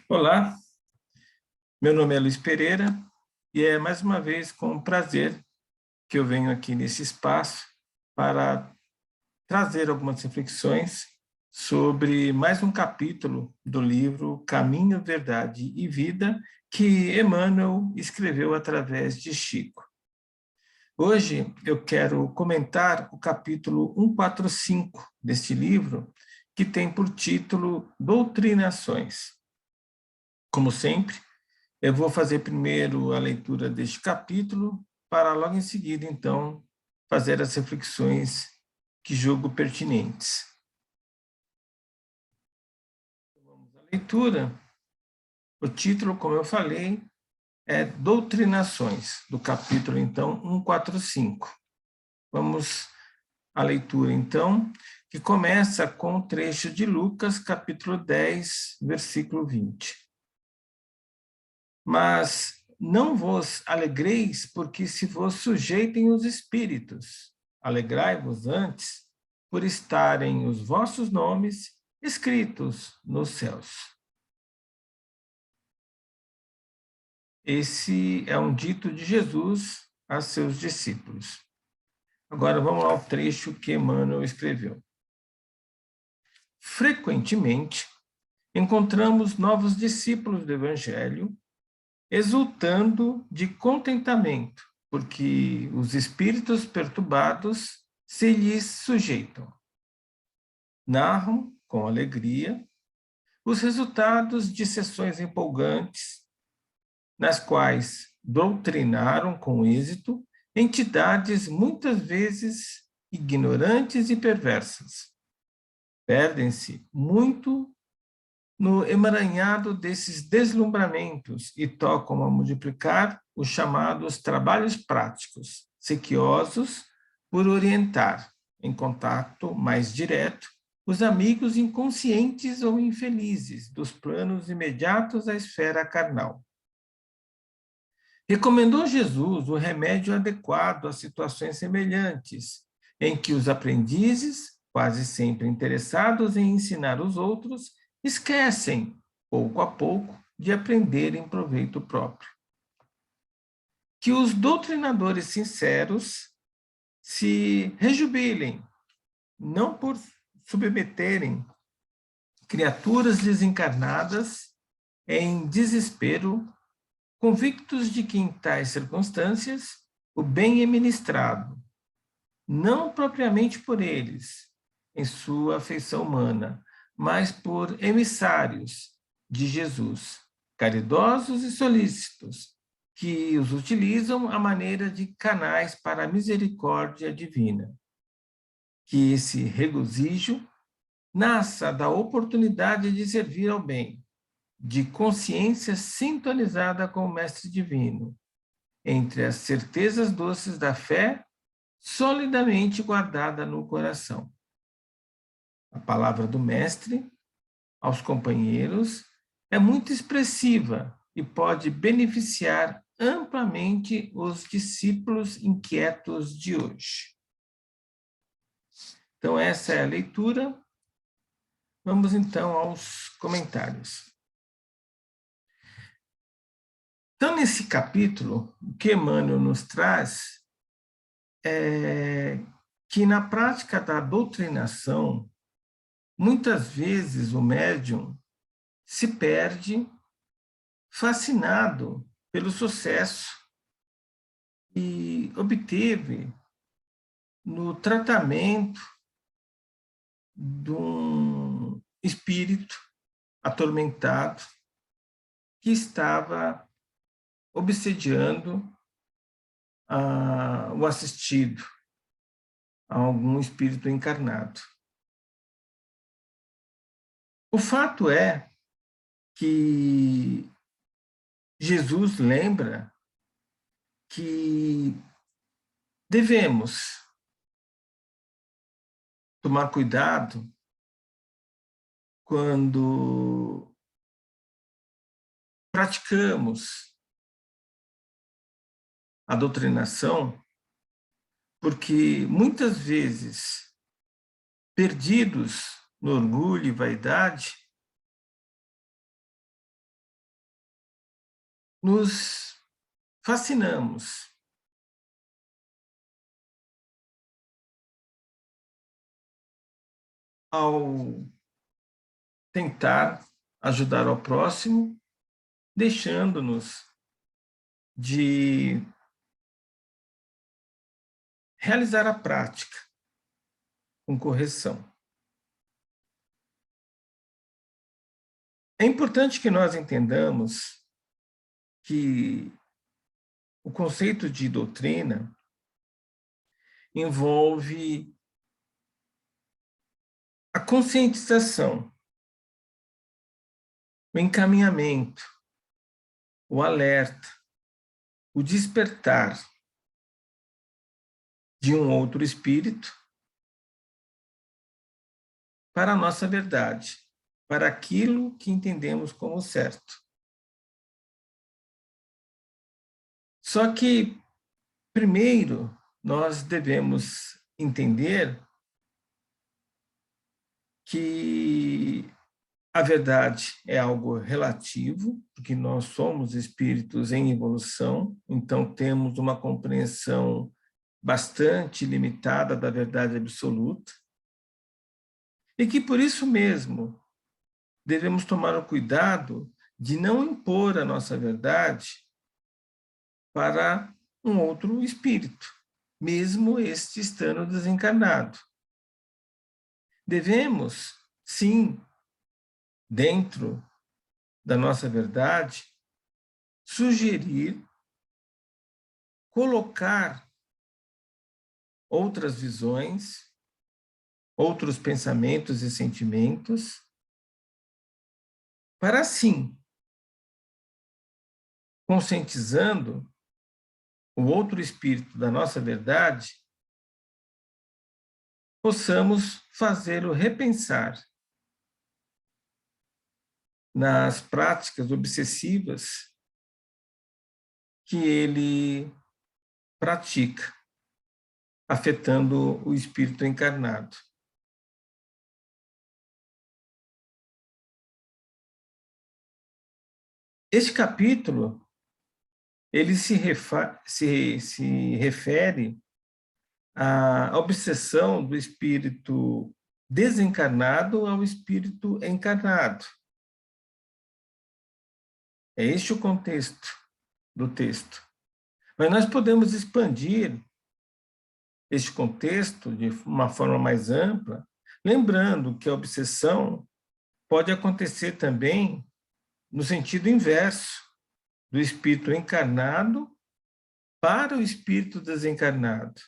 Olá, meu nome é Luiz Pereira e é mais uma vez com prazer que eu venho aqui nesse espaço para trazer algumas reflexões sobre mais um capítulo do livro Caminho, Verdade e Vida, que Emmanuel escreveu através de Chico. Hoje eu quero comentar o capítulo 145 deste livro, que tem por título Doutrinações. Como sempre, eu vou fazer primeiro a leitura deste capítulo, para logo em seguida, então, fazer as reflexões que julgo pertinentes. Vamos à leitura. O título, como eu falei, é Doutrinações, do capítulo, então, 145. Vamos à leitura, então, que começa com o trecho de Lucas, capítulo 10, versículo 20. Mas não vos alegreis, porque se vos sujeitem os espíritos. Alegrai-vos antes, por estarem os vossos nomes escritos nos céus. Esse é um dito de Jesus a seus discípulos. Agora vamos ao trecho que Emmanuel escreveu. Frequentemente, encontramos novos discípulos do Evangelho exultando de contentamento, porque os espíritos perturbados se lhes sujeitam. Narram, com alegria, os resultados de sessões empolgantes, nas quais doutrinaram com êxito entidades muitas vezes ignorantes e perversas. Perdem-se muito no emaranhado desses deslumbramentos e tocam a multiplicar os chamados trabalhos práticos, sequiosos por orientar, em contato mais direto, os amigos inconscientes ou infelizes dos planos imediatos à esfera carnal. Recomendou Jesus o remédio adequado a situações semelhantes, em que os aprendizes, quase sempre interessados em ensinar os outros, esquecem, pouco a pouco, de aprender em proveito próprio. Que os doutrinadores sinceros se rejubilem, não por submeterem criaturas desencarnadas em desespero, convictos de que em tais circunstâncias o bem é ministrado, não propriamente por eles, em sua afeição humana, mas por emissários de Jesus, caridosos e solícitos, que os utilizam à maneira de canais para a misericórdia divina. Que esse regozijo nasça da oportunidade de servir ao bem, de consciência sintonizada com o Mestre Divino, entre as certezas doces da fé, solidamente guardada no coração. A palavra do Mestre aos companheiros é muito expressiva e pode beneficiar amplamente os discípulos inquietos de hoje. Então, essa é a leitura. Vamos, então, aos comentários. Então, nesse capítulo, o que Emmanuel nos traz é que, na prática da doutrinação, muitas vezes o médium se perde fascinado pelo sucesso que obteve no tratamento de um espírito atormentado que estava obsediando o assistido, a algum espírito encarnado. O fato é que Jesus lembra que devemos tomar cuidado quando praticamos a doutrinação, porque muitas vezes, perdidos no orgulho e vaidade, nos fascinamos ao tentar ajudar ao próximo, deixando-nos de realizar a prática com correção. É importante que nós entendamos que o conceito de doutrina envolve a conscientização, o encaminhamento, o alerta, o despertar de um outro espírito para a nossa verdade, para aquilo que entendemos como certo. Só que, primeiro, nós devemos entender que a verdade é algo relativo, porque nós somos espíritos em evolução, então temos uma compreensão bastante limitada da verdade absoluta, e que por isso mesmo devemos tomar o cuidado de não impor a nossa verdade para um outro espírito, mesmo este estando desencarnado. Devemos, sim, dentro da nossa verdade, sugerir, colocar outras visões, outros pensamentos e sentimentos, para assim, conscientizando o outro espírito da nossa verdade, possamos fazê-lo repensar nas práticas obsessivas que ele pratica, afetando o espírito encarnado. Este capítulo, ele se refere à obsessão do espírito desencarnado ao espírito encarnado. É este o contexto do texto. Mas nós podemos expandir este contexto de uma forma mais ampla, lembrando que a obsessão pode acontecer também no sentido inverso, do espírito encarnado para o espírito desencarnado.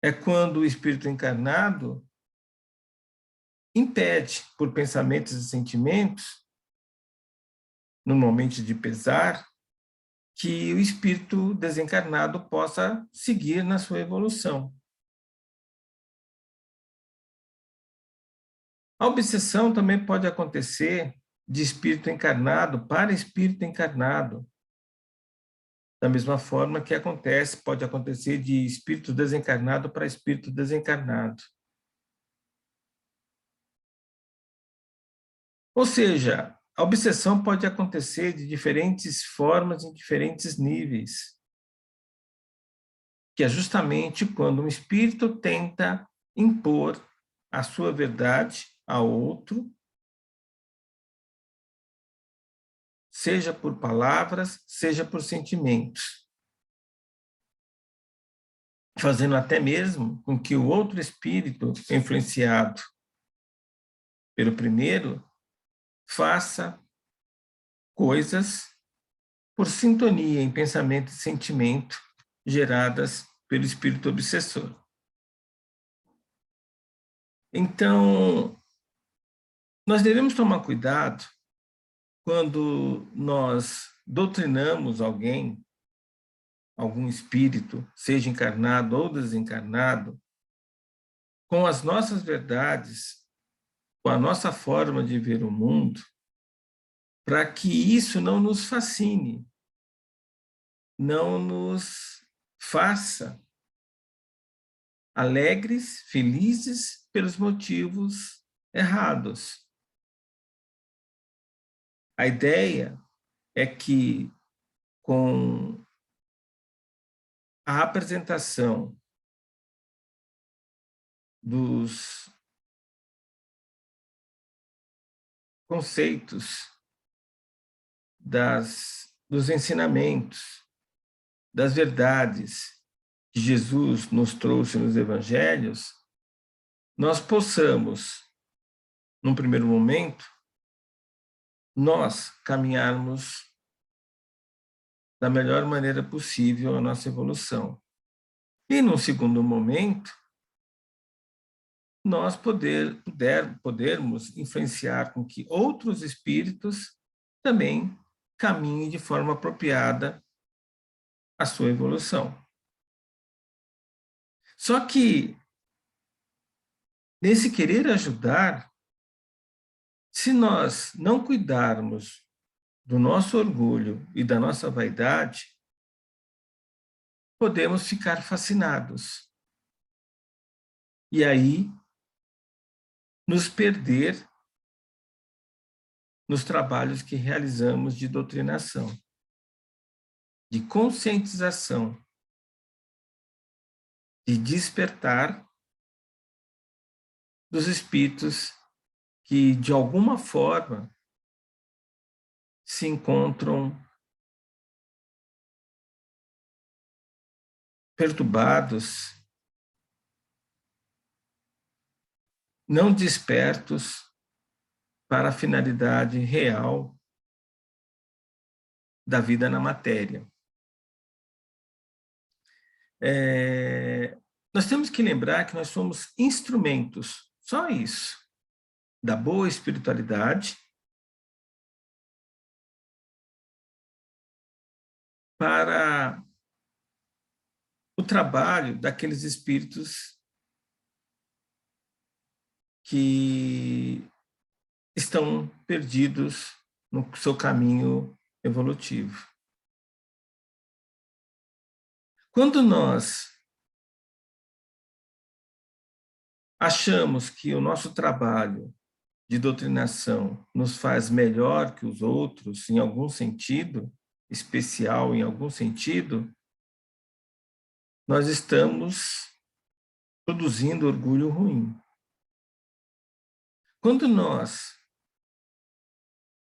É quando o espírito encarnado impede, por pensamentos e sentimentos, no momento de pesar, que o espírito desencarnado possa seguir na sua evolução. A obsessão também pode acontecer de espírito encarnado para espírito encarnado, da mesma forma que pode acontecer de espírito desencarnado para espírito desencarnado. Ou seja, a obsessão pode acontecer de diferentes formas, em diferentes níveis, que é justamente quando um espírito tenta impor a sua verdade a outro, seja por palavras, seja por sentimentos, fazendo até mesmo com que o outro espírito, influenciado pelo primeiro, faça coisas por sintonia em pensamento e sentimento geradas pelo espírito obsessor. Então, nós devemos tomar cuidado quando nós doutrinamos alguém, algum espírito, seja encarnado ou desencarnado, com as nossas verdades, com a nossa forma de ver o mundo, para que isso não nos fascine, não nos faça alegres, felizes pelos motivos errados. A ideia é que, com a apresentação dos conceitos, dos ensinamentos, das verdades que Jesus nos trouxe nos evangelhos, nós possamos, num primeiro momento, nós caminharmos da melhor maneira possível a nossa evolução. E, num segundo momento, nós podermos influenciar com que outros espíritos também caminhem de forma apropriada a sua evolução. Só que, nesse querer ajudar, se nós não cuidarmos do nosso orgulho e da nossa vaidade, podemos ficar fascinados. E aí, nos perder nos trabalhos que realizamos de doutrinação, de conscientização, de despertar dos espíritos que, de alguma forma, se encontram perturbados, não despertos para a finalidade real da vida na matéria. Nós temos que lembrar que nós somos instrumentos, só isso, da boa espiritualidade para o trabalho daqueles espíritos que estão perdidos no seu caminho evolutivo. Quando nós achamos que o nosso trabalho de doutrinação nos faz melhor que os outros, em algum sentido, especial em algum sentido, nós estamos produzindo orgulho ruim. Quando nós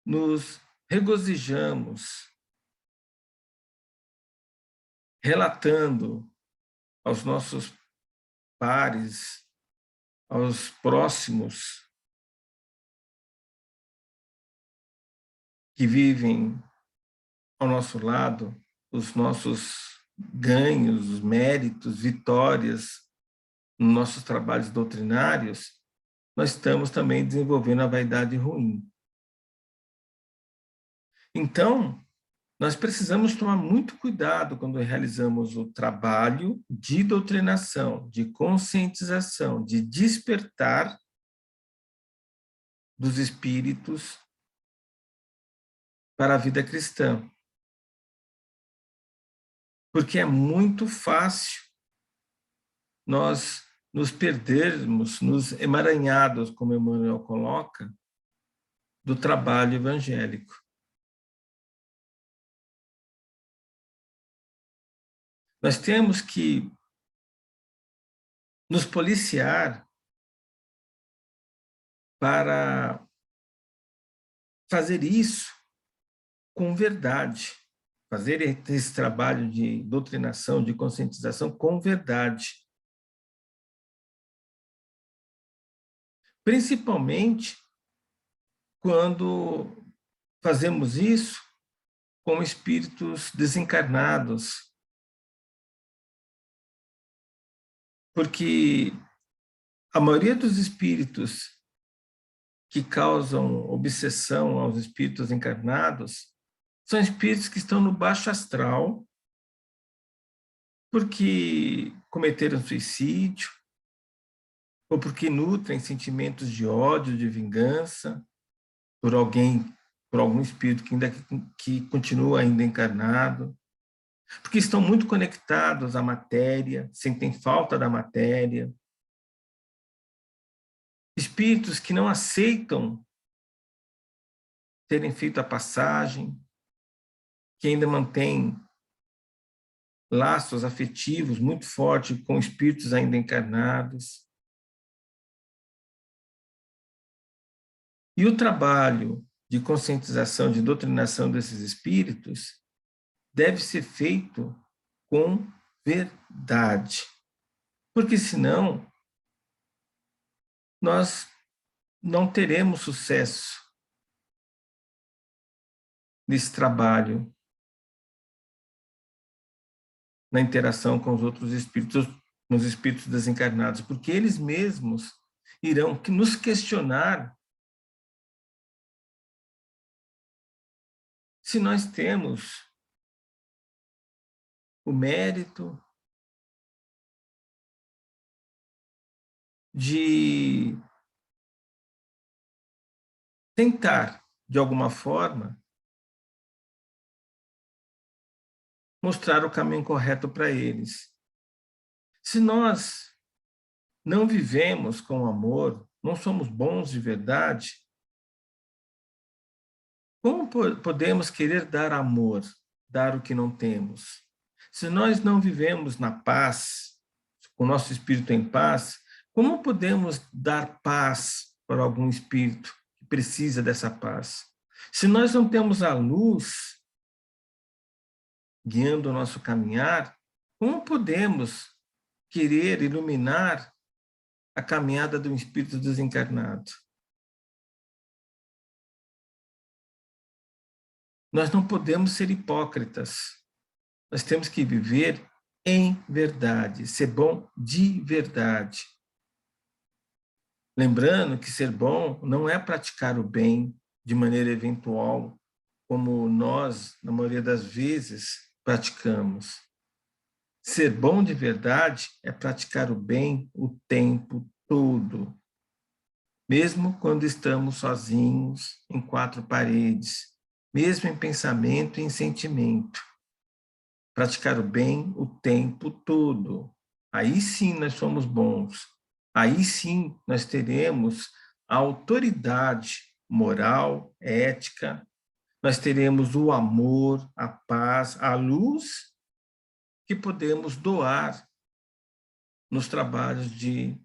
nos regozijamos relatando aos nossos pares, aos próximos que vivem ao nosso lado, os nossos ganhos, os méritos, vitórias nos nossos trabalhos doutrinários, nós estamos também desenvolvendo a vaidade ruim. Então, nós precisamos tomar muito cuidado quando realizamos o trabalho de doutrinação, de conscientização, de despertar dos espíritos para a vida cristã. Porque é muito fácil nós nos perdermos, nos emaranhados, como Emmanuel coloca, do trabalho evangélico. Nós temos que nos policiar para fazer isso com verdade, fazer esse trabalho de doutrinação, de conscientização com verdade. Principalmente quando fazemos isso com espíritos desencarnados, porque a maioria dos espíritos que causam obsessão aos espíritos encarnados são espíritos que estão no baixo astral, porque cometeram suicídio, ou porque nutrem sentimentos de ódio, de vingança, por algum espírito que continua ainda encarnado, porque estão muito conectados à matéria, sentem falta da matéria. Espíritos que não aceitam terem feito a passagem, que ainda mantêm laços afetivos muito fortes com espíritos ainda encarnados. E o trabalho de conscientização, de doutrinação desses espíritos deve ser feito com verdade, porque senão nós não teremos sucesso nesse trabalho, na interação com os outros espíritos, com os espíritos desencarnados, porque eles mesmos irão nos questionar se nós temos o mérito de tentar, de alguma forma, mostrar o caminho correto para eles. Se nós não vivemos com amor, não somos bons de verdade, como podemos querer dar amor, dar o que não temos? Se nós não vivemos na paz, com o nosso espírito em paz, como podemos dar paz para algum espírito que precisa dessa paz? Se nós não temos a luz guiando o nosso caminhar, como podemos querer iluminar a caminhada de um espírito desencarnado? Nós não podemos ser hipócritas. Nós temos que viver em verdade, ser bom de verdade. Lembrando que ser bom não é praticar o bem de maneira eventual, como nós, na maioria das vezes, praticamos. Ser bom de verdade é praticar o bem o tempo todo, mesmo quando estamos sozinhos, em quatro paredes, mesmo em pensamento e em sentimento. Praticar o bem o tempo todo. Aí sim nós somos bons. Aí sim nós teremos a autoridade moral, ética, nós teremos o amor, a paz, a luz que podemos doar nos trabalhos de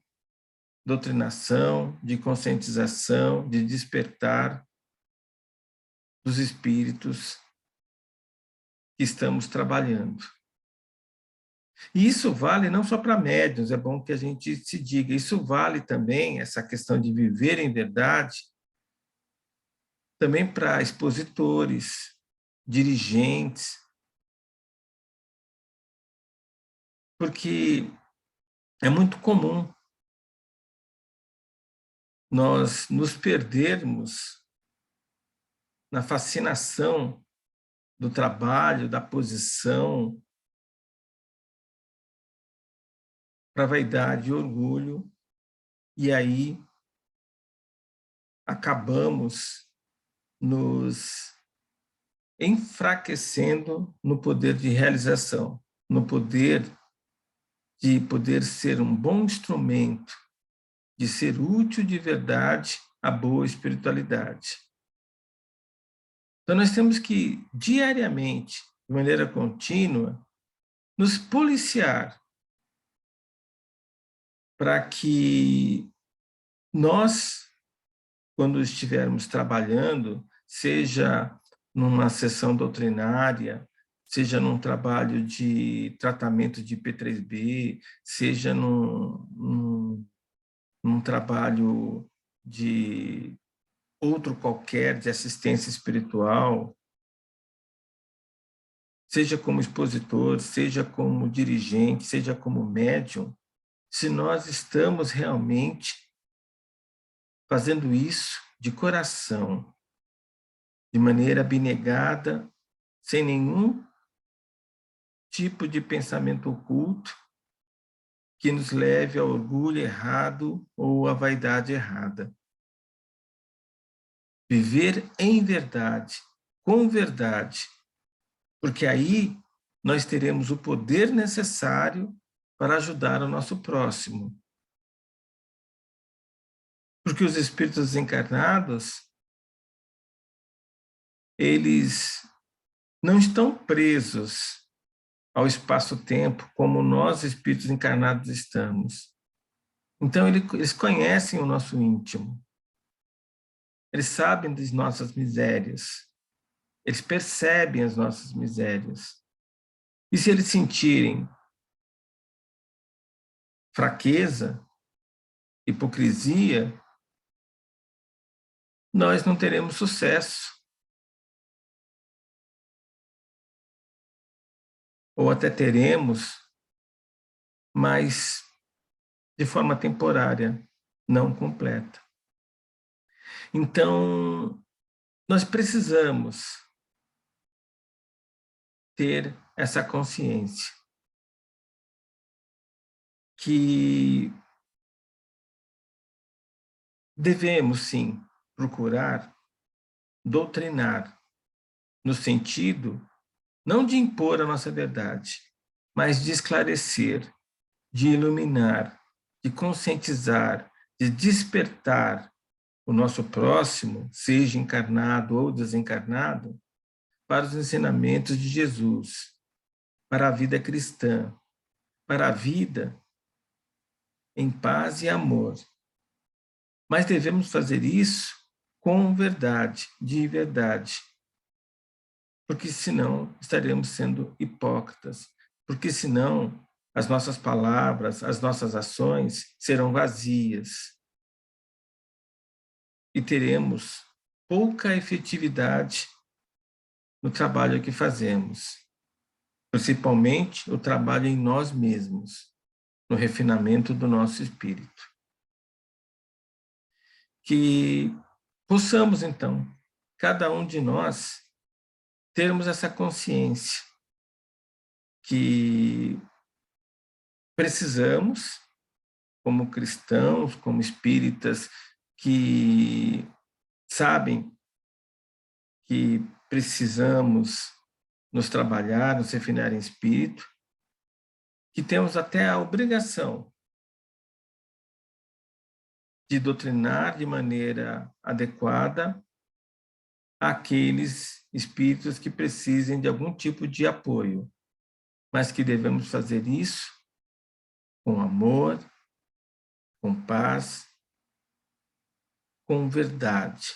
doutrinação, de conscientização, de despertar dos espíritos que estamos trabalhando. E isso vale não só para médiuns, é bom que a gente se diga, isso vale também, essa questão de viver em verdade, também para expositores, dirigentes, porque é muito comum nós nos perdermos na fascinação do trabalho, da posição, para vaidade e orgulho, e aí acabamos nos enfraquecendo no poder de realização, no poder de poder ser um bom instrumento, de ser útil de verdade à boa espiritualidade. Então, nós temos que, diariamente, de maneira contínua, nos policiar para que nós, quando estivermos trabalhando, seja numa sessão doutrinária, seja num trabalho de tratamento de P3B, seja num trabalho de outro qualquer, de assistência espiritual, seja como expositor, seja como dirigente, seja como médium, se nós estamos realmente fazendo isso de coração, de maneira abnegada, sem nenhum tipo de pensamento oculto que nos leve ao orgulho errado ou à vaidade errada. Viver em verdade, com verdade, porque aí nós teremos o poder necessário para ajudar o nosso próximo. Porque os espíritos encarnados, eles não estão presos ao espaço-tempo como nós, espíritos encarnados, estamos. Então, eles conhecem o nosso íntimo. Eles sabem das nossas misérias. Eles percebem as nossas misérias. E se eles sentirem fraqueza, hipocrisia, nós não teremos sucesso. Ou até teremos, mas de forma temporária, não completa. Então, nós precisamos ter essa consciência que devemos, sim, procurar doutrinar no sentido não de impor a nossa verdade, mas de esclarecer, de iluminar, de conscientizar, de despertar o nosso próximo, seja encarnado ou desencarnado, para os ensinamentos de Jesus, para a vida cristã, para a vida em paz e amor. Mas devemos fazer isso com verdade, de verdade, porque senão estaremos sendo hipócritas, porque senão as nossas palavras, as nossas ações serão vazias e teremos pouca efetividade no trabalho que fazemos, principalmente o trabalho em nós mesmos, no refinamento do nosso espírito. Que possamos, então, cada um de nós, termos essa consciência que precisamos, como cristãos, como espíritas, que sabem que precisamos nos trabalhar, nos refinar em espírito, que temos até a obrigação de doutrinar de maneira adequada aqueles espíritos que precisem de algum tipo de apoio, mas que devemos fazer isso com amor, com paz, com verdade.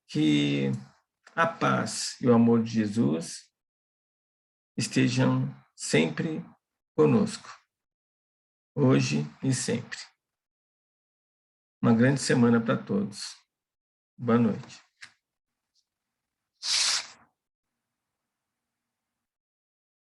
Que a paz e o amor de Jesus estejam sempre conosco, hoje e sempre. Uma grande semana para todos. Boa noite.